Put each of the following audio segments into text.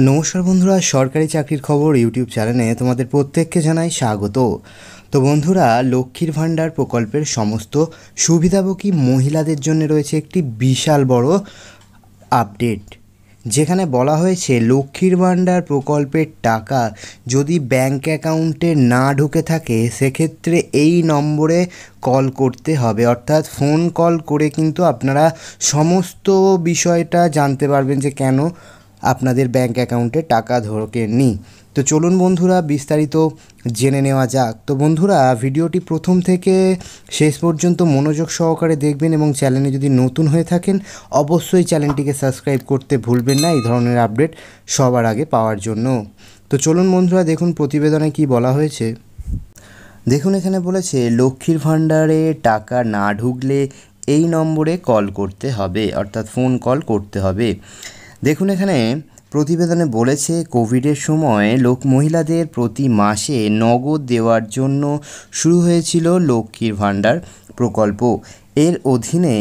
নমস্কার বন্ধুরা, সরকারি চাকরির খবর ইউটিউব চ্যানেলে তোমাদের প্রত্যেককে জানাই স্বাগত। তো বন্ধুরা, লক্ষ্মীর ভাণ্ডার প্রকল্পের সমস্ত সুবিধাভোগী মহিলাদের জন্য রয়েছে একটি বিশাল বড় আপডেট, যেখানে বলা হয়েছে লক্ষ্মীর ভাণ্ডার প্রকল্পের টাকা যদি ব্যাঙ্ক অ্যাকাউন্টে না ঢুকে থাকে সেক্ষেত্রে এই নম্বরে কল করতে হবে। অর্থাৎ ফোন কল করে কিন্তু আপনারা সমস্ত বিষয়টা জানতে পারবেন যে কেন আপনাদের ব্যাঙ্ক অ্যাকাউন্টে টাকা ঢোকেনি। তো চলুন বন্ধুরা বিস্তারিত জেনে নেওয়া যাক। তো বন্ধুরা, ভিডিওটি প্রথম থেকে শেষ পর্যন্ত মনোযোগ সহকারে দেখবেন এবং চ্যানেলে যদি নতুন হয়ে থাকেন অবশ্যই চ্যানেলটিকে সাবস্ক্রাইব করতে ভুলবেন না এই ধরনের আপডেট সবার আগে পাওয়ার জন্য। তো চলুন বন্ধুরা, দেখুন প্রতিবেদনে কি বলা হয়েছে। দেখুন, এখানে বলেছে লক্ষ্মীর ভাণ্ডারে টাকা না ঢুকলে এই নম্বরে কল করতে হবে, অর্থাৎ ফোন কল করতে হবে। দেখুন, এখানে প্রতিবেদনে বলেছে কোভিডের সময় মহিলাদের প্রতি মাসে নগদ দেওয়ার জন্য শুরু হয়েছিল লক্ষ্মীর ভাণ্ডার প্রকল্প। এর অধীনে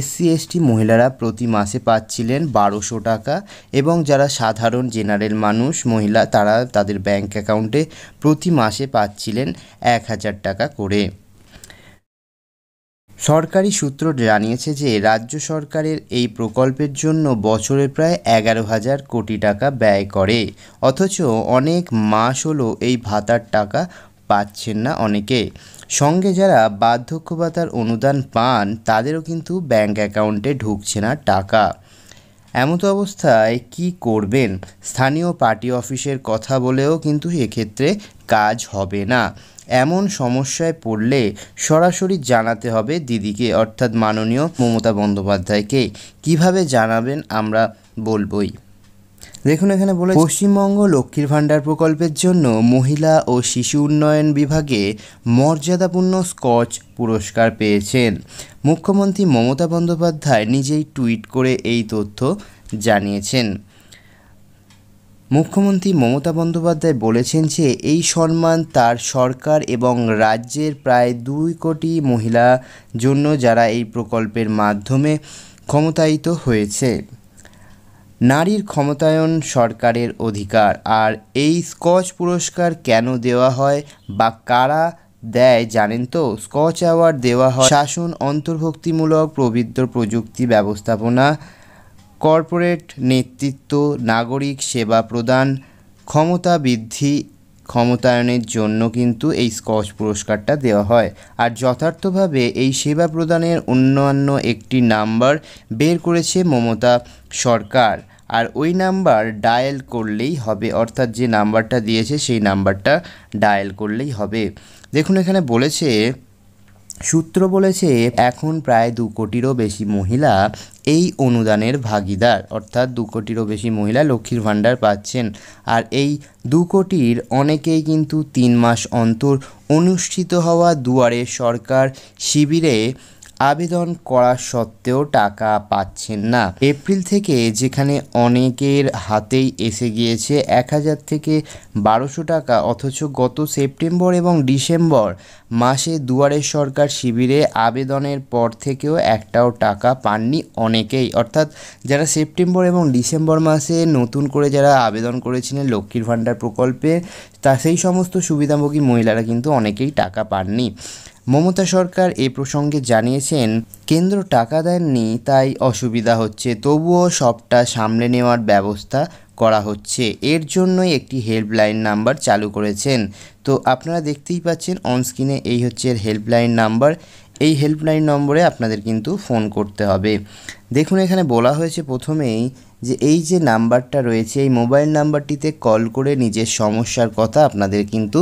SC/ST মহিলারা প্রতি মাসে পাচ্ছিলেন 1200 টাকা এবং যারা সাধারণ জেনারেল মানুষ মহিলা তারা তাদের ব্যাঙ্ক অ্যাকাউন্টে প্রতি মাসে পাচ্ছিলেন 1000 টাকা করে। সরকারি সূত্র জানিয়েছে যে রাজ্য সরকারের এই প্রকল্পের জন্য বছরে প্রায় 11,000 কোটি টাকা ব্যয় করে, অথচ অনেক মাস হলো এই ভাতার টাকা পাচ্ছেন না অনেকে। সঙ্গে যারা বার্ধক্য ভাতার অনুদান পান তাদেরও কিন্তু ব্যাঙ্ক অ্যাকাউন্টে ঢুকছে না টাকা। এমতো অবস্থায় কি করবেন? স্থানীয় পার্টি অফিসের কথা বলেও কিন্তু এক্ষেত্রে কাজ হবে না। এমন সমস্যায় পড়লে সরাসরি জানাতে হবে দিদিকে, অর্থাৎ মাননীয় মমতা বন্দ্যোপাধ্যায়কে। কিভাবে জানাবেন আমরা বলবই। দেখুন, এখানে বলে পশ্চিমবঙ্গ লক্ষ্মীর ভাণ্ডার প্রকল্পের জন্য মহিলা ও শিশু উন্নয়ন বিভাগে মর্যাদাপূর্ণ স্কচ পুরস্কার পেয়েছেন। মুখ্যমন্ত্রী মমতা বন্দ্যোপাধ্যায় নিজেই টুইট করে এই তথ্য জানিয়েছেন। মুখ্যমন্ত্রী মমতা বন্দ্যোপাধ্যায় বলেছেন যে এই সম্মান তার সরকার এবং রাজ্যের প্রায় 2 কোটি মহিলা জন্য যারা এই প্রকল্পের মাধ্যমে ক্ষমতায়িত হয়েছে। নারীর ক্ষমতায়ন সরকারের অধিকার। আর এই স্কচ পুরস্কার কেন দেওয়া হয় বা কারা দেয় জানেন তো? স্কচ অ্যাওয়ার্ড দেওয়া হয় শাসন, অন্তর্ভুক্তিমূলক প্রবৃদ্ধ প্রযুক্তি ব্যবস্থাপনা, কর্পোরেট নেতৃত্ব, নাগরিক সেবা প্রদান, ক্ষমতা বৃদ্ধি, ক্ষমতায়নের জন্য কিন্তু এই স্কচ পুরস্কারটা দেওয়া হয়। আর যথার্থভাবে এই সেবা প্রদানের অন্যান্য একটি নাম্বার বের করেছে মমতা সরকার, আর ওই নাম্বার ডায়াল করলেই হবে, অর্থাৎ যে নাম্বারটা দিয়েছে সেই নাম্বারটা ডায়াল করলেই হবে। দেখুন, এখানে বলেছে সূত্র বলেছে এখন প্রায় 2 কোটিরও বেশি মহিলা এই অনুদানের ভাগিদার, অর্থাৎ 2 কোটিরও বেশি মহিলা লক্ষ্মীর ভাণ্ডার পাচ্ছেন। আর এই 2 কোটির অনেকেই কিন্তু 3 মাস অন্তর অনুষ্ঠিত হওয়া দুয়ারে সরকার শিবিরে আবেদন করা সত্ত্বেও টাকা পাচ্ছেন না। এপ্রিল থেকে যেখানে অনেকের হাতেই এসে গিয়েছে 1000 থেকে 1200 টাকা, অথচ গত সেপ্টেম্বর এবং ডিসেম্বর মাসে দুয়ারে সরকার শিবিরে আবেদনের পর থেকেও একটাও টাকা পাননি অনেকেই। অর্থাৎ যারা সেপ্টেম্বর এবং ডিসেম্বর মাসে নতুন করে যারা আবেদন করেছিলেন লক্ষ্মীর ভাণ্ডার প্রকল্পে সেই সমস্ত সুবিধাভোগী মহিলারা কিন্তু অনেকেই টাকা পাননি। মমতা সরকার এ প্রসঙ্গে জানিয়েছেন কেন্দ্র টাকা দেননি তাই অসুবিধা হচ্ছে, তবুও সবটা সামলে নেওয়ার ব্যবস্থা করা হচ্ছে। এর জন্যই একটি হেল্পলাইন নাম্বার চালু করেছেন। তো আপনারা দেখতেই পাচ্ছেন অনস্ক্রিনে এই হচ্ছে হেল্পলাইন নাম্বার। এই হেল্পলাইন নম্বরে আপনাদের কিন্তু ফোন করতে হবে। দেখুন, এখানে বলা হয়েছে প্রথমেই যে এই যে নাম্বারটা রয়েছে এই মোবাইল নাম্বারটিতে কল করে নিজের সমস্যার কথা আপনাদের কিন্তু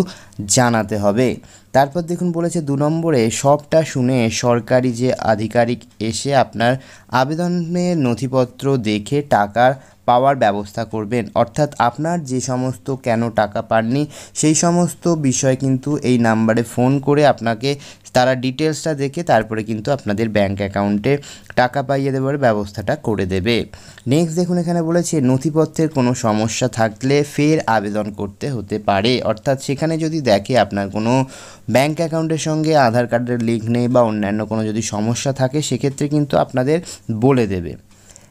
জানাতে হবে। তারপর দেখুন বলেছে 2 নম্বরে সবটা শুনে সরকারি যে আধিকারিক এসে আপনার আবেদনের নথিপত্র দেখে টাকার পাওয়ার ব্যবস্থা করবেন। অর্থাৎ আপনার যে সমস্ত কেন টাকা পাননি সেই সমস্ত বিষয় কিন্তু এই নাম্বারে ফোন করে আপনাকে তারা ডিটেলসটা দেখে তারপরে কিন্তু আপনাদের ব্যাঙ্ক অ্যাকাউন্টে টাকা পাইয়ে দেওয়ার ব্যবস্থাটা করে দেবে। নেক্সট দেখুন, এখানে বলেছে নথিপত্রের কোনো সমস্যা থাকলে ফের আবেদন করতে হতে পারে। অর্থাৎ সেখানে যদি দেখে আপনার কোনো ব্যাঙ্ক অ্যাকাউন্টের সঙ্গে আধার কার্ডের লিঙ্ক নেই বা অন্যান্য কোনো যদি সমস্যা থাকে সেক্ষেত্রে কিন্তু আপনাদের বলে দেবে।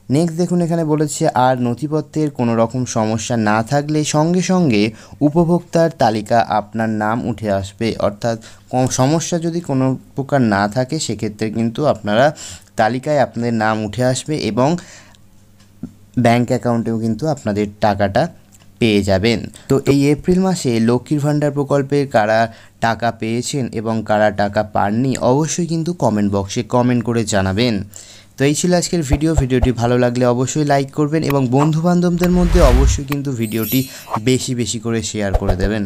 নেক্সট দেখুন এখানে বলেছে আর নথিপত্রের কোনো রকম সমস্যা না থাকলে সঙ্গে সঙ্গে উপভোক্তার তালিকা আপনার নাম উঠে আসবে। অর্থাৎ সমস্যা যদি কোনো প্রকার না থাকে সেক্ষেত্রে কিন্তু আপনারা তালিকায় আপনাদের নাম উঠে আসবে এবং ব্যাঙ্ক অ্যাকাউন্টেও কিন্তু আপনাদের টাকাটা পেয়ে যাবেন। তো এই এপ্রিল মাসে লক্ষ্মীর ভাণ্ডার প্রকল্পের কারা টাকা পেয়েছেন এবং কারা টাকা পাননি অবশ্যই কিন্তু কমেন্ট বক্সে কমেন্ট করে জানাবেন। তো এই ছিল আজকের ভিডিওটি ভালো লাগলে অবশ্যই লাইক করবেন এবং বন্ধুবান্ধবদের মধ্যে অবশ্যই কিন্তু ভিডিওটি বেশি বেশি করে শেয়ার করে দেবেন।